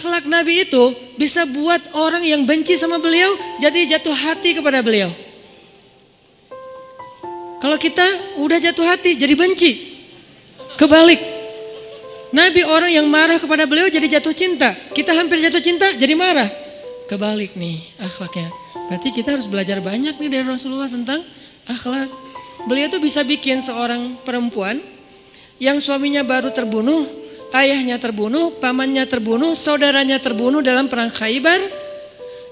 akhlak Nabi itu bisa buat orang yang benci sama beliau jadi jatuh hati kepada beliau. Kalau kita udah jatuh hati jadi benci. Kebalik. Nabi orang yang marah kepada beliau jadi jatuh cinta. Kita hampir jatuh cinta jadi marah. Kebalik nih akhlaknya. Berarti kita harus belajar banyak nih dari Rasulullah tentang akhlak. Beliau tuh bisa bikin seorang perempuan yang suaminya baru terbunuh, ayahnya terbunuh, pamannya terbunuh, saudaranya terbunuh dalam perang Khaybar.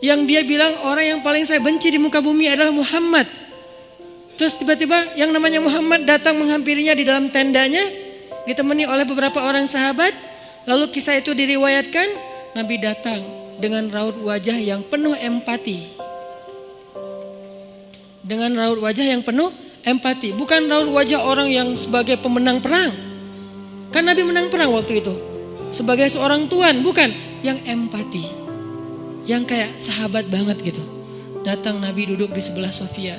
Yang dia bilang orang yang paling saya benci di muka bumi adalah Muhammad. Terus tiba-tiba yang namanya Muhammad datang menghampirinya di dalam tendanya, ditemani oleh beberapa orang sahabat. Lalu kisah itu diriwayatkan, Nabi datang dengan raut wajah yang penuh empati. Dengan raut wajah yang penuh empati. Bukan raut wajah orang yang sebagai pemenang perang. Kan Nabi menang perang waktu itu. Sebagai seorang tuan, bukan. Yang empati. Yang kayak sahabat banget gitu. Datang Nabi duduk di sebelah Sofia.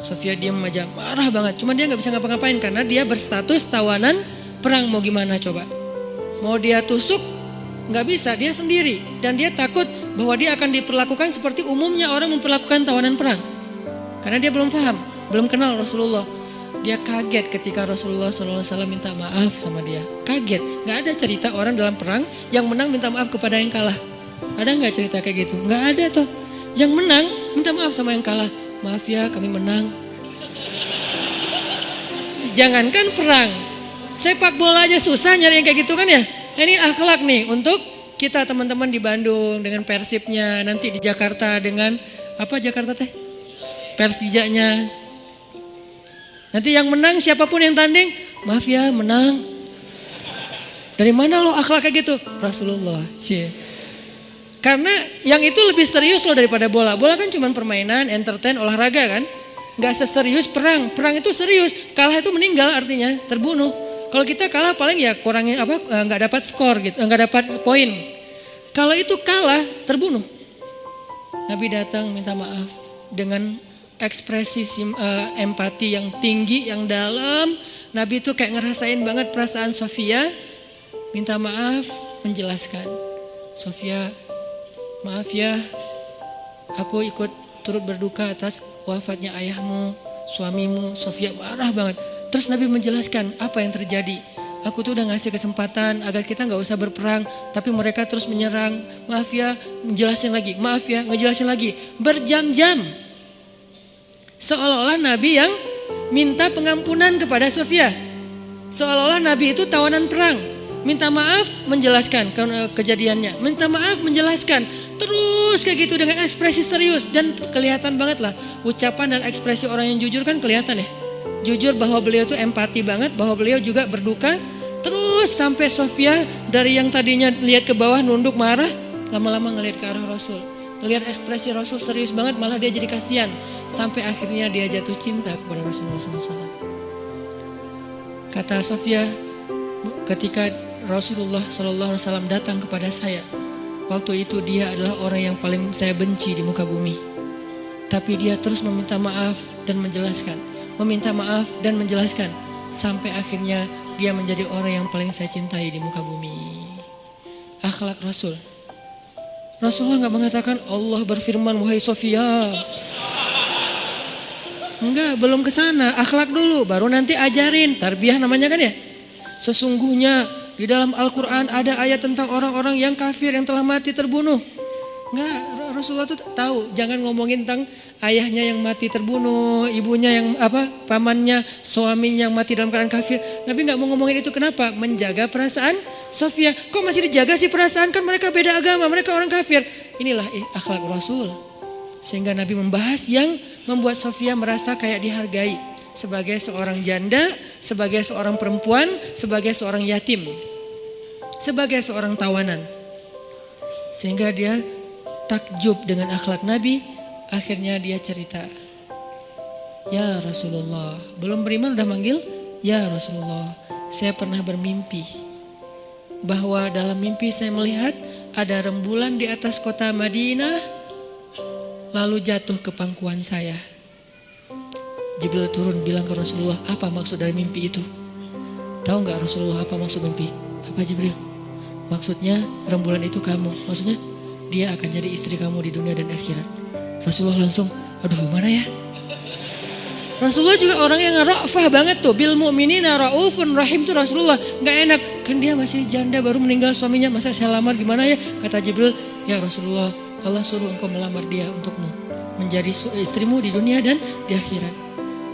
Sofia diam aja, marah banget. Cuma dia gak bisa ngapa-ngapain karena dia berstatus tawanan perang. Mau gimana coba? Mau dia tusuk? Gak bisa, dia sendiri. Dan dia takut bahwa dia akan diperlakukan seperti umumnya orang memperlakukan tawanan perang. Karena dia belum paham, belum kenal Rasulullah. Dia kaget ketika Rasulullah SAW minta maaf sama dia. Kaget, gak ada cerita orang dalam perang yang menang minta maaf kepada yang kalah. Ada gak cerita kayak gitu? Gak ada tuh. Yang menang minta maaf sama yang kalah. Maaf ya kami menang. Jangankan perang, sepak bola aja susah nyari yang kayak gitu kan ya. Ini akhlak nih untuk kita teman-teman di Bandung dengan Persibnya. Nanti di Jakarta dengan apa Jakarta teh? Persijanya. Nanti yang menang siapapun yang tanding, maaf ya menang. Dari mana lo akhlak kayak gitu? Rasulullah. Karena yang itu lebih serius loh daripada bola. Bola kan cuma permainan, entertain, olahraga kan. Gak seserius perang. Perang itu serius. Kalah itu meninggal artinya terbunuh. Kalau kita kalah paling ya kurangnya apa? Nggak dapat skor gitu, nggak dapat poin. Kalau itu kalah terbunuh. Nabi datang minta maaf dengan ekspresi empati yang tinggi, yang dalam. Nabi itu kayak ngerasain banget perasaan Sofia. Minta maaf, menjelaskan. Sofia, maaf ya, aku ikut turut berduka atas wafatnya ayahmu, suamimu. Sofia marah banget. Terus Nabi menjelaskan apa yang terjadi. Aku tuh udah ngasih kesempatan agar kita gak usah berperang. Tapi mereka terus menyerang. Maaf ya, ngejelasin lagi. Maaf ya, ngejelasin lagi. Berjam-jam. Seolah-olah Nabi yang minta pengampunan kepada Sofia. Seolah-olah Nabi itu tawanan perang. Minta maaf, menjelaskan kejadiannya. Minta maaf, menjelaskan. Terus kayak gitu dengan ekspresi serius. Dan kelihatan banget lah. Ucapan dan ekspresi orang yang jujur kan kelihatan ya. Jujur bahwa beliau tuh empati banget. Bahwa beliau juga berduka. Terus sampai Sofia dari yang tadinya lihat ke bawah nunduk marah. Lama-lama ngelihat ke arah Rasul. Ngelihat ekspresi Rasul serius banget, malah dia jadi kasihan. Sampai akhirnya dia jatuh cinta kepada Rasulullah SAW. Kata Sofia, ketika Rasulullah SAW datang kepada saya, waktu itu dia adalah orang yang paling saya benci di muka bumi. Tapi dia terus meminta maaf dan menjelaskan. Meminta maaf dan menjelaskan. Sampai akhirnya dia menjadi orang yang paling saya cintai di muka bumi. Akhlak Rasul. Rasulullah gak mengatakan Allah berfirman wahai Sofia. Enggak, belum ke sana. Akhlak dulu, baru nanti ajarin. Tarbiyah namanya kan ya. Sesungguhnya di dalam Al-Quran ada ayat tentang orang-orang yang kafir yang telah mati terbunuh. Enggak, Rasulullah tuh tahu. Jangan ngomongin tentang ayahnya yang mati terbunuh, ibunya yang pamannya, suaminya yang mati dalam keadaan kafir. Nabi gak mau ngomongin itu, kenapa? Menjaga perasaan Sofia. Kok masih dijaga sih perasaan? Kan mereka beda agama, mereka orang kafir. Inilah akhlak Rasul. Sehingga Nabi membahas yang membuat Sofia merasa kayak dihargai. Sebagai seorang janda, sebagai seorang perempuan, sebagai seorang yatim. Sebagai seorang tawanan. Sehingga dia takjub dengan akhlak Nabi. Akhirnya dia cerita, ya Rasulullah, belum beriman udah manggil, ya Rasulullah, saya pernah bermimpi bahwa dalam mimpi saya melihat ada rembulan di atas kota Madinah, lalu jatuh ke pangkuan saya. Jibril turun bilang ke Rasulullah, apa maksud dari mimpi itu? Tahu gak Rasulullah apa maksud mimpi? Apa Jibril? Maksudnya rembulan itu kamu. Maksudnya dia akan jadi istri kamu di dunia dan akhirat. Rasulullah langsung, aduh gimana ya? Rasulullah juga orang yang ra'fah banget tuh. Bil mu'minina ra'ufun rahim tuh Rasulullah. Gak enak, kan dia masih janda baru meninggal suaminya. Masa saya lamar gimana ya? Kata Jibril, ya Rasulullah, Allah suruh engkau melamar dia untukmu. Menjadi istrimu di dunia dan di akhirat.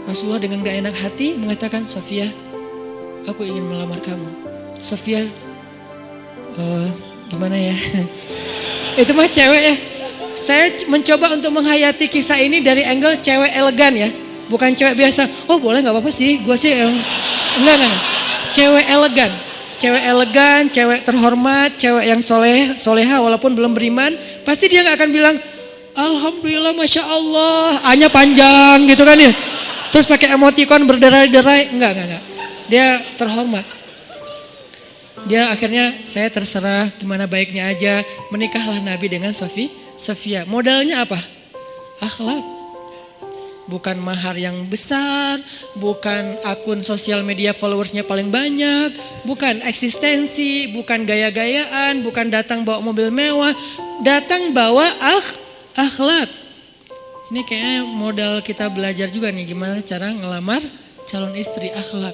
Rasulullah dengan gak enak hati mengatakan, Sofia, aku ingin melamar kamu. Sofia, gimana ya? Itu mah cewek ya. Saya mencoba untuk menghayati kisah ini dari angle cewek elegan ya. Bukan cewek biasa, oh boleh gak apa-apa sih, gue sih enggak. Cewek elegan, cewek terhormat, cewek yang soleha walaupun belum beriman. Pasti dia gak akan bilang, Alhamdulillah Masya Allah, A-nya panjang gitu kan ya. Terus pakai emoticon berderai-derai, enggak. Dia terhormat. Dia akhirnya, saya terserah gimana baiknya aja, menikahlah Nabi dengan Sofia. Modalnya apa? Akhlak. Bukan mahar yang besar, bukan akun sosial media followersnya paling banyak, bukan eksistensi, bukan gaya-gayaan, bukan datang bawa mobil mewah, datang bawa akhlak. Ini kayaknya modal kita belajar juga nih gimana cara ngelamar calon istri, akhlak.